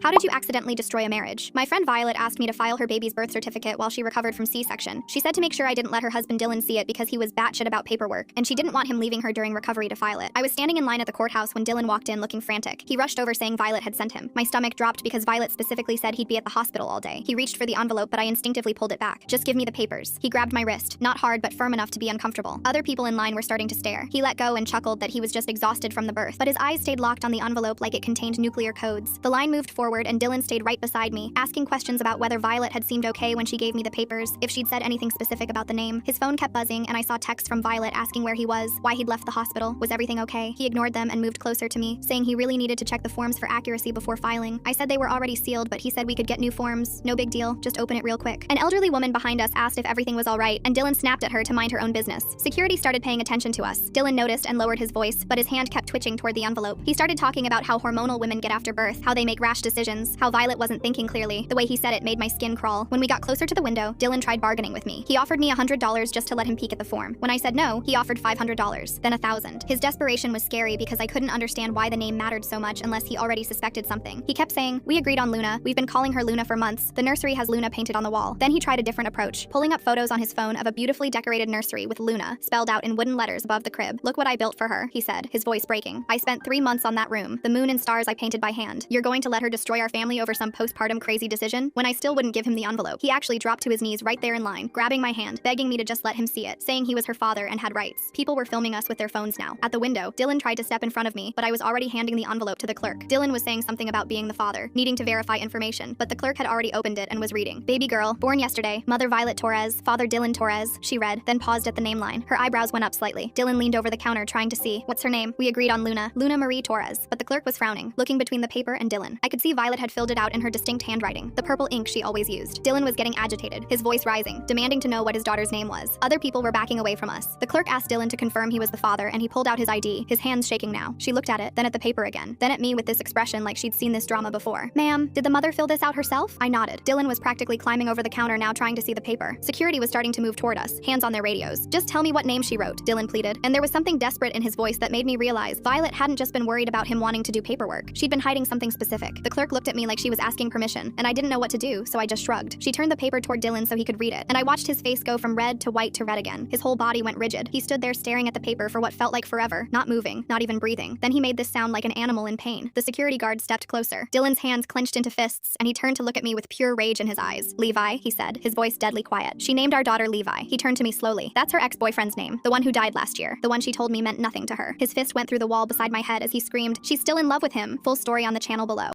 How did you accidentally destroy a marriage? My friend Violet asked me to file her baby's birth certificate while she recovered from C-section. She said to make sure I didn't let her husband Dylan see it because he was batshit about paperwork, and she didn't want him leaving her during recovery to file it. I was standing in line at the courthouse when Dylan walked in looking frantic. He rushed over saying Violet had sent him. My stomach dropped because Violet specifically said he'd be at the hospital all day. He reached for the envelope, but I instinctively pulled it back. Just give me the papers. He grabbed my wrist, not hard but firm enough to be uncomfortable. Other people in line were starting to stare. He let go and chuckled that he was just exhausted from the birth, but his eyes stayed locked on the envelope like it contained nuclear codes. The line moved forward and Dylan stayed right beside me, asking questions about whether Violet had seemed okay when she gave me the papers, if she'd said anything specific about the name. His phone kept buzzing and I saw texts from Violet asking where he was, why he'd left the hospital, was everything okay. He ignored them and moved closer to me, saying he really needed to check the forms for accuracy before filing. I said they were already sealed, but he said we could get new forms. No big deal, just open it real quick. An elderly woman behind us asked if everything was all right, and Dylan snapped at her to mind her own business. Security started paying attention to us. Dylan noticed and lowered his voice, but his hand kept twitching toward the envelope. He started talking about how hormonal women get after birth, how they make rash decisions, how Violet wasn't thinking clearly. The way he said it made my skin crawl. When we got closer to the window, Dylan tried bargaining with me. He offered me $100 just to let him peek at the form. When I said no, he offered $500, then $1,000. His desperation was scary because I couldn't understand why the name mattered so much unless he already suspected something. He kept saying, "We agreed on Luna. We've been calling her Luna for months. The nursery has Luna painted on the wall." Then he tried a different approach, pulling up photos on his phone of a beautifully decorated nursery with Luna spelled out in wooden letters above the crib. "Look what I built for her," he said, his voice breaking. "I spent 3 months on that room. The moon and stars I painted by hand. You're going to let her destroy our family over some postpartum crazy decision?" When I still wouldn't give him the envelope, he actually dropped to his knees right there in line, grabbing my hand, begging me to just let him see it, saying he was her father and had rights. People were filming us with their phones now. At the window, Dylan tried to step in front of me, but I was already handing the envelope to the clerk. Dylan was saying something about being the father, needing to verify information, but the clerk had already opened it and was reading. "Baby girl, born yesterday, mother Violet Torres, father Dylan Torres," she read, then paused at the name line. Her eyebrows went up slightly. Dylan leaned over the counter trying to see. "What's her name?" "We agreed on Luna. Luna Marie Torres." But the clerk was frowning, looking between the paper and Dylan. I could see Violet had filled it out in her distinct handwriting, the purple ink she always used. Dylan was getting agitated, his voice rising, demanding to know what his daughter's name was. Other people were backing away from us. The clerk asked Dylan to confirm he was the father, and he pulled out his ID, his hands shaking now. She looked at it, then at the paper again, then at me with this expression like she'd seen this drama before. "Ma'am, did the mother fill this out herself?" I nodded. Dylan was practically climbing over the counter now trying to see the paper. Security was starting to move toward us, hands on their radios. "Just tell me what name she wrote," Dylan pleaded, and there was something desperate in his voice that made me realize Violet hadn't just been worried about him wanting to do paperwork. She'd been hiding something specific. The clerk looked at me like she was asking permission, and I didn't know what to do, so I just shrugged. She turned the paper toward Dylan so he could read it, and I watched his face go from red to white to red again. His whole body went rigid. He stood there staring at the paper for what felt like forever, not moving, not even breathing. Then he made this sound like an animal in pain. The security guard stepped closer. Dylan's hands clenched into fists, and he turned to look at me with pure rage in his eyes. "Levi," he said, his voice deadly quiet. "She named our daughter Levi." He turned to me slowly. "That's her ex-boyfriend's name, the one who died last year. The one she told me meant nothing to her." His fist went through the wall beside my head as he screamed, "She's still in love with him." Full story on the channel below.